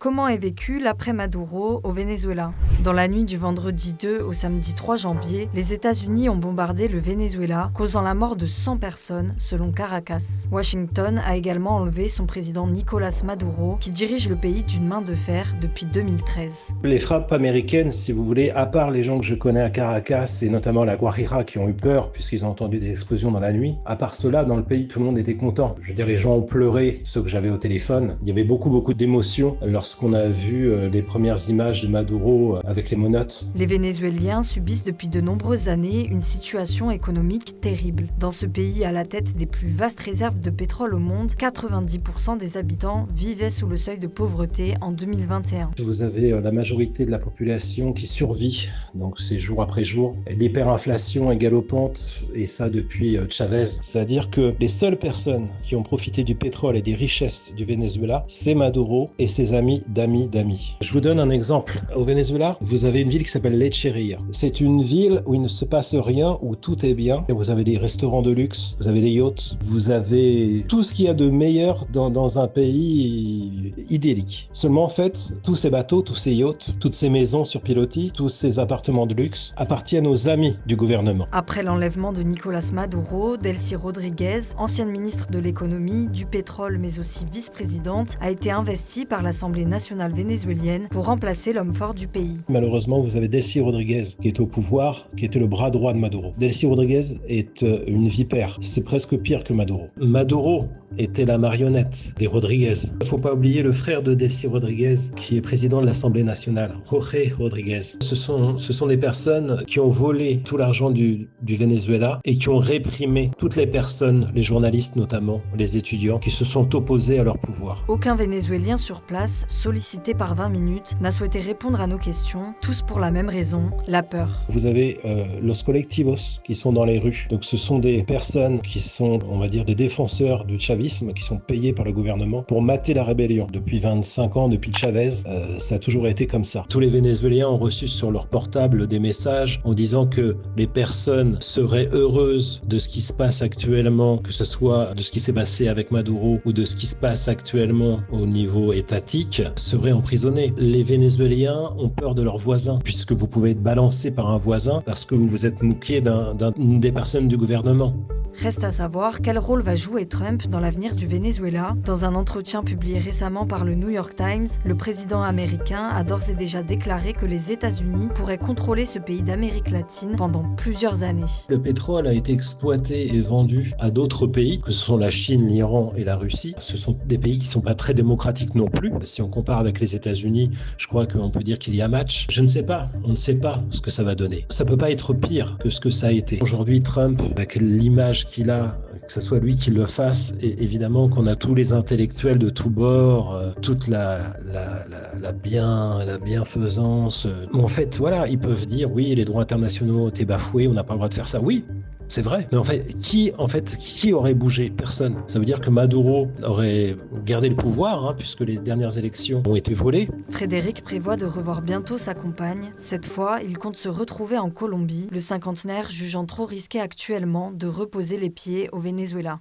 Comment est vécu l'après-Maduro au Venezuela? Dans la nuit du vendredi 2 au samedi 3 janvier, les États-Unis ont bombardé le Venezuela, causant la mort de 100 personnes, selon Caracas. Washington a également enlevé son président Nicolás Maduro, qui dirige le pays d'une main de fer depuis 2013. Les frappes américaines, si vous voulez, à part les gens que je connais à Caracas, et notamment la Guajira, qui ont eu peur puisqu'ils ont entendu des explosions dans la nuit, à part cela, dans le pays, tout le monde était content. Je veux dire, les gens ont pleuré, ceux que j'avais au téléphone. Il y avait beaucoup d'émotions lorsqu'on a vu les premières images de Maduro avec les menottes. Les Vénézuéliens subissent depuis de nombreuses années une situation économique terrible. Dans ce pays à la tête des plus vastes réserves de pétrole au monde, 90% des habitants vivaient sous le seuil de pauvreté en 2021. Vous avez la majorité de la population qui survit, donc c'est jour après jour. L'hyperinflation est galopante, et ça depuis Chavez. C'est-à-dire que les seules personnes qui ont profité du pétrole et des richesses du Venezuela, c'est Maduro et ses amis d'amis. Je vous donne un exemple. Au Venezuela, vous avez une ville qui s'appelle Lecheria. C'est une ville où il ne se passe rien, où tout est bien. Vous avez des restaurants de luxe, vous avez des yachts, vous avez tout ce qu'il y a de meilleur dans un pays idyllique. Seulement, en fait, tous ces bateaux, tous ces yachts, toutes ces maisons sur pilotis, tous ces appartements de luxe appartiennent aux amis du gouvernement. Après l'enlèvement de Nicolás Maduro, Delcy Rodríguez, ancienne ministre de l'économie, du pétrole mais aussi vice-présidente, a été investie par l'Assemblée nationale vénézuélienne pour remplacer l'homme fort du pays. Malheureusement, vous avez Delcy Rodríguez qui est au pouvoir, qui était le bras droit de Maduro. Delcy Rodríguez est une vipère. C'est presque pire que Maduro. Maduro était la marionnette des Rodríguez. Il ne faut pas oublier le frère de Delcy Rodríguez qui est président de l'Assemblée nationale, Jorge Rodríguez. Ce sont des personnes qui ont volé tout l'argent du Venezuela et qui ont réprimé toutes les personnes, les journalistes notamment, les étudiants, qui se sont opposés à leur pouvoir. Aucun Vénézuélien sur place, sollicité par 20 minutes, n'a souhaité répondre à nos questions, tous pour la même raison, la peur. Vous avez los colectivos qui sont dans les rues. Donc ce sont des personnes qui sont, on va dire, des défenseurs du chavisme, qui sont payés par le gouvernement pour mater la rébellion. Depuis 25 ans, depuis Chavez, ça a toujours été comme ça. Tous les Vénézuéliens ont reçu sur leur portable des messages en disant que les personnes seraient heureuses de ce qui se passe actuellement, que ce soit de ce qui s'est passé avec Maduro ou de ce qui se passe actuellement au niveau étatique, seraient emprisonnés. Les Vénézuéliens ont peur de leurs voisins, puisque vous pouvez être balancé par un voisin parce que vous vous êtes moqué d'une des personnes du gouvernement. Reste à savoir quel rôle va jouer Trump dans l'avenir du Venezuela. Dans un entretien publié récemment par le New York Times, le président américain a d'ores et déjà déclaré que les États-Unis pourraient contrôler ce pays d'Amérique latine pendant plusieurs années. Le pétrole a été exploité et vendu à d'autres pays, que ce sont la Chine, l'Iran et la Russie. Ce sont des pays qui ne sont pas très démocratiques non plus. Si on compare avec les États-Unis, je crois qu'on peut dire qu'il y a match. Je ne sais pas, on ne sait pas ce que ça va donner. Ça ne peut pas être pire que ce que ça a été. Aujourd'hui, Trump, avec l'image qu'il a, que ce soit lui qui le fasse, et évidemment qu'on a tous les intellectuels de tous bords, toute la bienfaisance. En fait, voilà, ils peuvent dire oui, les droits internationaux ont été bafoués, on n'a pas le droit de faire ça. Oui, c'est vrai. Mais en fait, qui aurait bougé? Personne. Ça veut dire que Maduro aurait gardé le pouvoir, puisque les dernières élections ont été volées. Frédéric prévoit de revoir bientôt sa compagne. Cette fois, il compte se retrouver en Colombie, le cinquantenaire jugeant trop risqué actuellement de reposer les pieds au Venezuela.